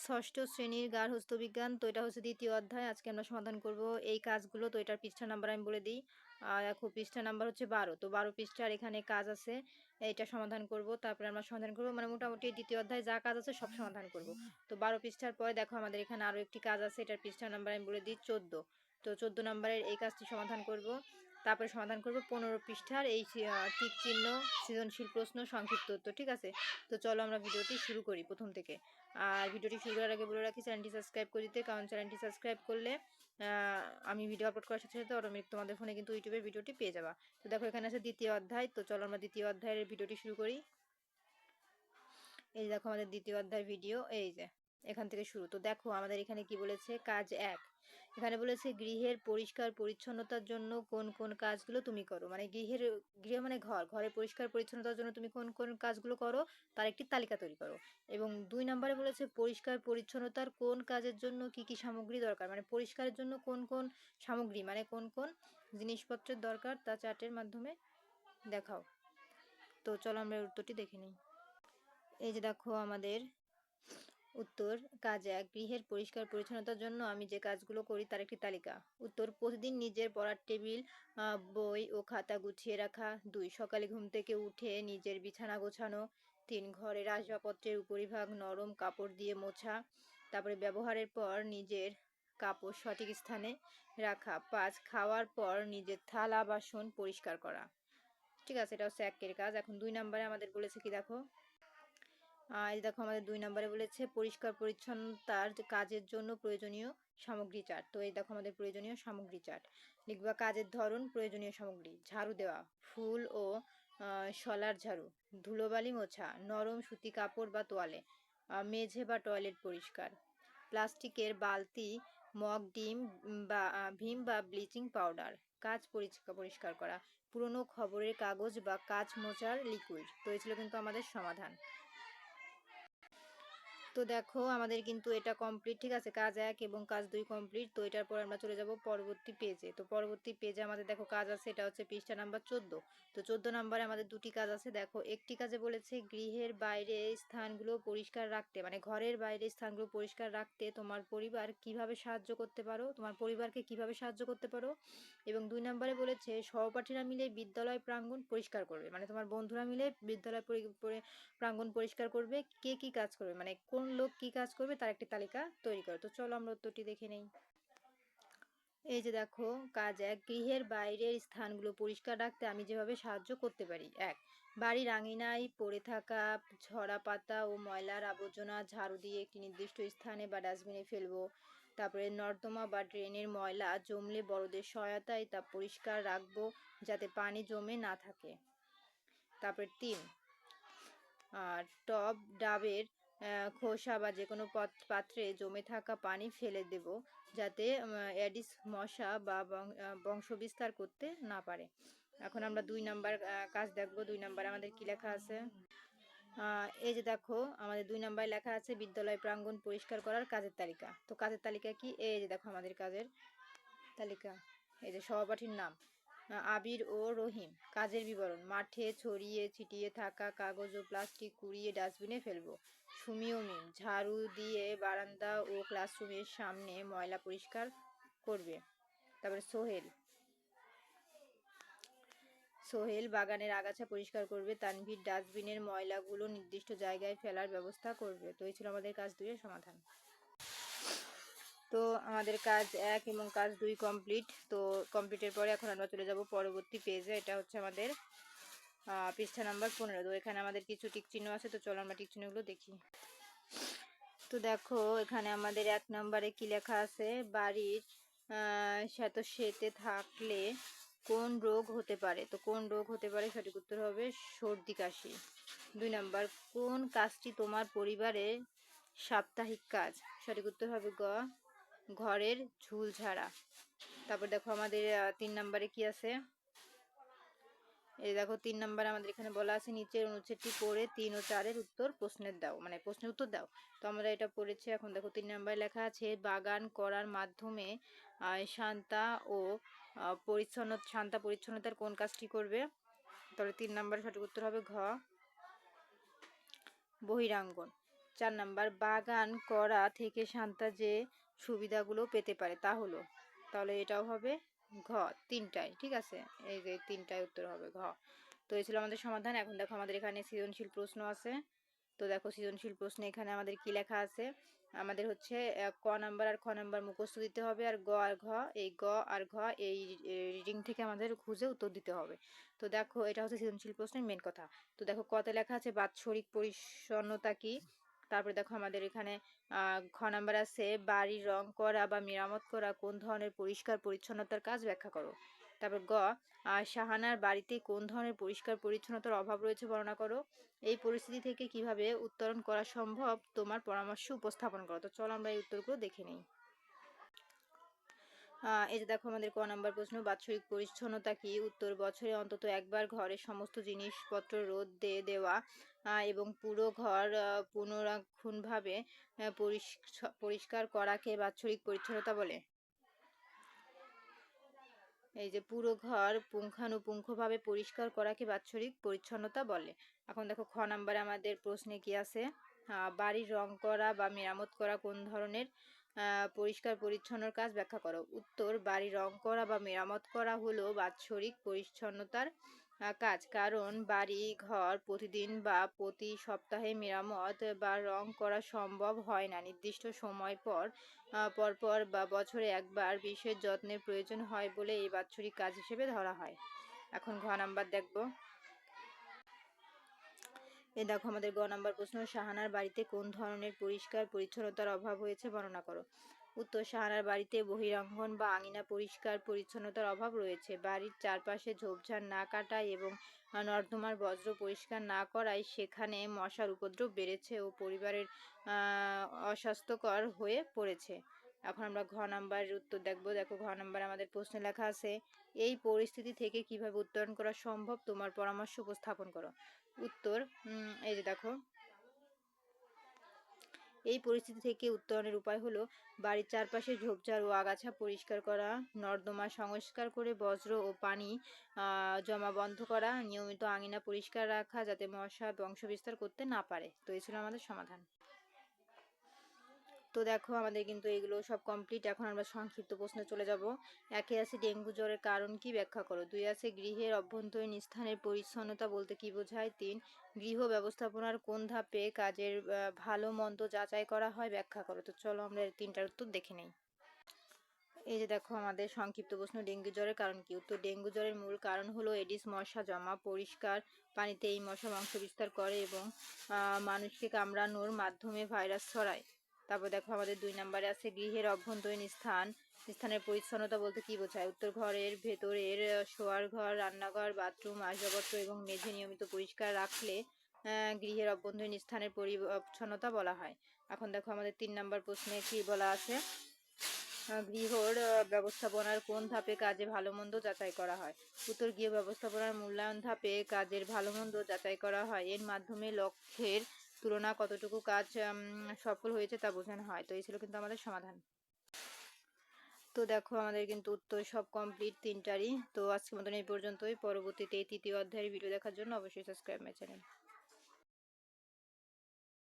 ষষ্ঠ শ্রেণীর গার্হস্থ্য বিজ্ঞান, তো এটা হচ্ছে দ্বিতীয় অধ্যায়। আজকে আমরা সমাধান করব এই কাজগুলো। তো এটার পৃষ্ঠা নাম্বার আমি বলে দিই। দেখো পৃষ্ঠা নাম্বার হচ্ছে 12। তো 12 পৃষ্ঠার এখানে কাজ আছে, এইটা সমাধান করব। তারপরে আমরা সমাধান করব, মানে মোটামুটি দ্বিতীয় অধ্যায় যা কাজ আছে সব সমাধান করব। তো 12 পৃষ্ঠার পরে দেখো আমাদের এখানে আরও একটি কাজ আছে, এটার পৃষ্ঠা নাম্বার আমি বলে দিই 14। তো 14 নাম্বারের এই কাজটি সমাধান করব। তারপরে সমাধান করব 15 পৃষ্ঠার এই টিক চিহ্ন, সৃজনশীল প্রশ্ন, সংক্ষিপ্ত উত্তর। ঠিক আছে, তো চলো আমরা ভিডিওটি শুরু করি প্রথম থেকে। আর ভিডিওটি শুরু করার আগে বলে রাখি চ্যানেলটি সাবস্ক্রাইব করে দিতে, কারণ চ্যানেলটি সাবস্ক্রাইব করলে আমি ভিডিও আপলোড করার সাথে সাথে অটোমেটিক তোমাদের ফোনে কিন্তু ইউটিউবের ভিডিওটি পেয়ে যাবা। তো দেখো এখানে আছে দ্বিতীয় অধ্যায়। তো চলো আমরা দ্বিতীয় অধ্যায়ের ভিডিওটি শুরু করি। এই দেখো আমাদের দ্বিতীয় অধ্যায় ভিডিও, এই যে এখান থেকে শুরু। তো দেখো আমাদের এখানে কি বলেছে, কাজ 1। এখানে বলেছে গৃহের পরিষ্কার পরিচ্ছন্নতার জন্য কোন কোন কাজগুলো তুমি করো, মানে গৃহ মানে ঘরের পরিষ্কার পরিচ্ছন্নতার জন্য তুমি কোন কোন কাজগুলো করো তার একটি তালিকা তৈরি করো। এবং 2 নম্বরে বলেছে পরিষ্কার পরিচ্ছন্নতার কোন কাজের জন্য কি কি সামগ্রী দরকার, মানে পরিষ্কারের জন্য কোন কোন সামগ্রী, মানে কোন কোন জিনিসপত্রের দরকার তা চার্টের মাধ্যমে দেখাও। তো চলো আমরা উত্তরটি দেখে নিই। এই যে দেখো আমাদের উত্তর, কাজ 1, গৃহের পরিষ্কার পরিচ্ছন্নতার জন্য আমি যে কাজগুলো করি তার একটি তালিকা। উত্তর, প্রতিদিন নিজের পড়ার টেবিল, বই ও খাতা গুছিয়ে রাখা। 2, সকালে ঘুম থেকে উঠে নিজের বিছানা গোছানো। 3, ঘরের আসবাবপত্রের উপরিভাগ নরম কাপড় দিয়ে মোছা। তারপরে ব্যবহারের পর নিজের কাপড় সঠিক স্থানে রাখা। 5, খাওয়ার পর নিজের থালা বাসন পরিষ্কার করা। ঠিক আছে, এটা হচ্ছে 1 এর কাজ। এখন 2 নম্বরে আমাদের বলেছে কি দেখো, এই দেখো আমাদের 2 নম্বরে বলেছে পরিষ্কার পরিচ্ছন্নতার কাজের জন্য প্রয়োজনীয় সামগ্রী চার্ট। তো এই দেখো আমাদের প্রয়োজনীয় সামগ্রী চার্ট লিখবা। কাজের ধরন, প্রয়োজনীয় সামগ্রী: ঝাড়ু দেওয়া, ফুল ও শলার ঝাড়ু, ধুলোবালি মোছা, নরম সুতি কাপড় বা তোয়ালে, মেঝে বা টয়লেট পরিষ্কার, প্লাস্টিকের বালতি, মগ, ভীম বা ব্লিচিং পাউডার, কাঁচ পরিষ্কার করা, পুরনো খবরের কাগজ বা কাঁচ মোছার লিকুইড। তো এই ছিল কিন্তু আমাদের সমাধান। তো দেখো আমাদের কিন্তু এটা কমপ্লিট। ঠিক আছে, কাজ 1 এবং কাজ 2 কমপ্লিট। তো এটার পর আমরা চলে যাব পরবর্তী পেজে। তো পরবর্তী পেজে আমাদের দেখো কাজ আছে, এটা হচ্ছে পৃষ্ঠা নাম্বার 14। তো 14 নম্বরে আমাদের দুটি কাজ আছে। দেখো একটি কাজে বলেছে গৃহের বাইরে স্থানগুলো পরিষ্কার রাখতে, মানে ঘরের বাইরে স্থানগুলো পরিষ্কার রাখতে তোমার পরিবারকে কিভাবে সাহায্য করতে পারো। এবং 2 নম্বরে বলেছে সহপাঠীরা মিলে বিদ্যালয় প্রাঙ্গণ পরিষ্কার করবে, মানে তোমার বন্ধুরা মিলে বিদ্যালয় প্রাঙ্গণ পরিষ্কার করবে। কে কি কাজ করবে, মানে কোন লোক কি কাজ করবে তার একটি তালিকা তৈরি করো। তো চলো আমরা উত্তরটি দেখে নেই। এই যে দেখো কাজ 1, গৃহের বাইরের স্থানগুলো পরিষ্কার রাখতে আমি যেভাবে সাহায্য করতে পারি। 1, বাড়ির আঙিনায় পড়ে থাকা ঝরা পাতা ও ময়লার আবর্জনা ঝাড়ু দিয়ে একটি নির্দিষ্ট স্থানে বা ডাস্টবিনে ফেলবো। তারপরে নর্দমা বা ড্রেনের ময়লা জমলে বড়দের সহায়তায় তা পরিষ্কার রাখবো যাতে পানি জমে না থাকে। তারপরে 3, টব ডাবের খোসা বা যে কোনো পাত্রে জমে থাকা পানি ফেলে দেব যাতে অ্যাডিস মশা বা বংশবিস্তার করতে না পারে। এখন আমরা 2 নাম্বার কাজ দেখব। 2 নাম্বার আমাদের কি লেখা আছে, এই যে দেখো আমাদের 2 নাম্বার লেখা আছে বিদ্যালয় প্রাঙ্গণ পরিষ্কার করার কাজের তালিকা। তো কাজের তালিকা কি, এই যে দেখো আমাদের কাজের তালিকা। এই যে সহপাঠীর নাম আবির ও রহিম। কাজের বিবরণ: মাঠে ছড়িয়ে ছিটিয়ে থাকা কাগজ ও প্লাস্টিক কুড়িয়ে ডাস্টবিনে ফেলবো। সুমি ও মিম ঝাড়ু দিয়ে বারান্দা ও ক্লাসরুমের সামনে ময়লা পরিষ্কার করবে। তারপরে সোহেল বাগানের আগাছা পরিষ্কার করবে। তানভীর ডাস্টবিনের ময়লাগুলো নির্দিষ্ট জায়গায় ফেলার ব্যবস্থা করবে। তো এই ছিল আমাদের কাজ 2 এর সমাধান। তো আমাদের কাজ 1 এবং কাজ 2 কমপ্লিট। তো কমপ্লিটের পরে এখন আমরা চলে যাব পরবর্তী পেজে। এটা হচ্ছে আমাদের পৃষ্ঠা নাম্বার 15। তো এখানে আমাদের কিছু টিক চিহ্ন আছে, তো চলো আমরা টিক চিহ্নগুলো দেখি। তো দেখো এখানে আমাদের 1 নম্বরে কি লেখা আছে, বাড়ির স্যাঁতসেঁতে থাকলে কোন রোগ হতে পারে। তো কোন রোগ হতে পারে, সঠিক উত্তর হবে সর্দি কাশি। 2 নাম্বার, কোন কাজটি তোমার পরিবারের সাপ্তাহিক কাজ। সঠিক উত্তর হবে ঘরের ঝুল ঝাড়া। তারপর দেখো আমাদের 3 নম্বরে কি আছে, এই দেখো 3 নম্বরে আমাদের এখানে বলা আছে নিচের অনুচ্ছেদটি পড়ে 3 ও 4 এর উত্তর প্রশ্নের উত্তর দাও। তো আমরা এটা পড়েছি। এখন দেখো 3 নম্বরে লেখা আছে বাগান করার মাধ্যমে শান্তা পরিচ্ছন্নতার কোন কাজটি করবে। তাহলে 3 নম্বরে সঠিক উত্তর হবে বহিরাঙ্গন। 4 নাম্বার বাগান করা থেকে শান্তা যে সুবিধাগুলো পেতে পারে তা হলো, তাহলে এটাও হবে ঘ। 3টাই ঠিক আছে, এই যে 3টাই উত্তর হবে ঘ। তো এই ছিল আমাদের সমাধান। এখন দেখো আমাদের এখানে সৃজনশীল প্রশ্ন আছে। তো দেখো সৃজনশীল প্রশ্নে এখানে আমাদের কি লেখা আছে, আমাদের হচ্ছে ক নাম্বার আর খ নাম্বার মুখস্থ দিতে হবে, আর গ আর ঘ, এই গ আর ঘ এই রিডিং থেকে আমাদের খুঁজে উত্তর দিতে হবে। তো দেখো এটা হচ্ছে সৃজনশীল প্রশ্নের মেন কথা। তো দেখো কতে লেখা আছে বাৎসরিক পরিচ্ছন্নতা কি। তারপরে দেখো আমাদের এখানে খ নাম্বার আছে বাড়ির রং করা বা মেরামত করা কোন ধরনের পরিষ্কার পরিচ্ছন্নতার কাজ ব্যাখ্যা করো। তারপর গ শাহানার বাড়িতে কোন ধরনের পরিষ্কার পরিচ্ছন্নতার অভাব রয়েছে বর্ণনা করো। এই পরিস্থিতি থেকে কিভাবে উত্তরণ করা সম্ভব তোমার পরামর্শ উপস্থাপন করো। তো চলো আমরা এই উত্তরগুলো দেখে নিই। এই যে দেখো আমাদের ক নাম্বার প্রশ্ন বাৎসরিক পরিচ্ছন্নতা কি। উত্তর বছরে অন্তত একবার ঘরের সমস্ত জিনিসপত্র রোদ দিয়ে দেওয়া এবং পুরো ঘর পুনরাঙ্গনভাবে পরিষ্কার করাকে বাৎসরিক পরিচ্ছন্নতা বলে। এই যে পুরো ঘর পুঙ্খানুপুঙ্খভাবে পরিষ্কার করাকে বাৎসরিক পরিচ্ছন্নতা বলে। এখন দেখো খ নাম্বারে আমাদের প্রশ্নে কি আছে, বাড়ির রং করা বা মেরামত করা কোন ধরনের পরিষ্কার পরিচ্ছন্নর কাজ ব্যাখ্যা করো। উত্তর বাড়ি রং করা বা মেরামত করা হলো বাৎসরিক পরিচ্ছন্নতার কাজ, কারণ বাড়ি ঘর প্রতিদিন বা প্রতি সপ্তাহে মেরামত বা রং করা সম্ভব হয় না। নির্দিষ্ট সময় পর বা বছরে একবার বিশেষ যত্নের প্রয়োজন হয় বলে এই বাৎসরিক কাজ হিসেবে ধরা হয়। এখন ঘ নাম্বার দেখব। এই দেখো আমাদের গ নাম্বার প্রশ্ন শাহানার বাড়িতে কোন ধরনের পরিষ্কার পরিচ্ছন্নতার অভাব হয়েছে বর্ণনা করো। উত্তর শাহানার বাড়িতে বহিরাঙ্গন বা আঙিনা পরিষ্কার পরিচ্ছন্নতার অভাব রয়েছে। বাড়ির চারপাশে ঝোপঝাড় না কাটায় এবং নর্দমার বজ্র পরিষ্কার না করায় সেখানে মশার উপদ্রব বেড়েছে ও পরিবারের অস্বাস্থ্যকর হয়ে পড়েছে। এখন আমরা ঘ নাম্বারের উত্তর দেখব। দেখো ঘ নাম্বার আমাদের প্রশ্নে লেখা আছে এই পরিস্থিতি থেকে কিভাবে উত্তরণ করা সম্ভব তোমার পরামর্শ উপস্থাপন করো। উত্তর এই যে দেখো এই পরিস্থিতি থেকে উত্তরণের উপায় হলো বাড়ির চারপাশে ঝোপঝাড় ও আগাছা পরিষ্কার করা, নর্দমা সংস্কার করে বজ্র ও পানি জমা বন্ধ করা, নিয়মিত আঙিনা পরিষ্কার রাখা যাতে মশা বংশবিস্তার করতে না পারে। তো এই ছিল আমাদের সমাধান। তো দেখো আমাদের কিন্তু এগুলো সব কমপ্লিট। এখন আমরা সংক্ষিপ্ত প্রশ্নে চলে যাব। একে আছে ডেঙ্গু জ্বরের কারণ কি ব্যাখ্যা করো। 2 আছে গৃহের অভ্যন্তরীণ স্থানের পরিচ্ছন্নতা বলতে কি বোঝায়। 3 গৃহ ব্যবস্থাপনার কোন ধাপে কাজের ভালো মন্দ যাচাই করা হয় ব্যাখ্যা করো। তো চলো আমরা 3টার উত্তর দেখে নেই। এই যে দেখো আমাদের সংক্ষিপ্ত প্রশ্ন ডেঙ্গু জ্বরের কারণ কি। উত্তর ডেঙ্গু জ্বরের মূল কারণ হলো এডিস মশা জমা পরিষ্কার পানিতে এই মশা বংশ বিস্তার করে এবং মানুষকে কামড়ানোর মাধ্যমে ভাইরাস ছড়ায়। তারপর দেখো আমাদের 2 নম্বরে আছে গৃহের অভ্যন্তরীণ স্থানের পরিচ্ছন্নতা বলতে কি বোঝায়। উত্তর ঘরের ভেতরের শোয়ার ঘর রান্নাঘর বাথরুম আসবাবপত্র এবং মেঝে নিয়মিত পরিষ্কার রাখলে গৃহের অভ্যন্তরীণ স্থানের পরিচ্ছন্নতা বলা হয়। এখন দেখো আমাদের 3 নম্বর প্রশ্নে কি বলা আছে, গৃহর ব্যবস্থাপনার কোন ধাপে কাজে ভালো মন্দ যাচাই করা হয়। উত্তর গৃহ ব্যবস্থাপনার মূল্যায়ন ধাপে কাজের ভালো মন্দ যাচাই করা হয়, এর মাধ্যমে লক্ষ্যের তুলনা কতটুকু কাজ সফল হয়েছে তা বোঝানো হয়। তো এই ছিল কিন্তু আমাদের সমাধান। তো দেখো আমাদের কিন্তু উত্তর সব কমপ্লিট 3টারই। তো আজকের মতন এই পর্যন্তই। পরবর্তীতে এই 3য় অধ্যায়ের ভিডিও দেখার জন্য অবশ্যই সাবস্ক্রাইব মাই চ্যানেল।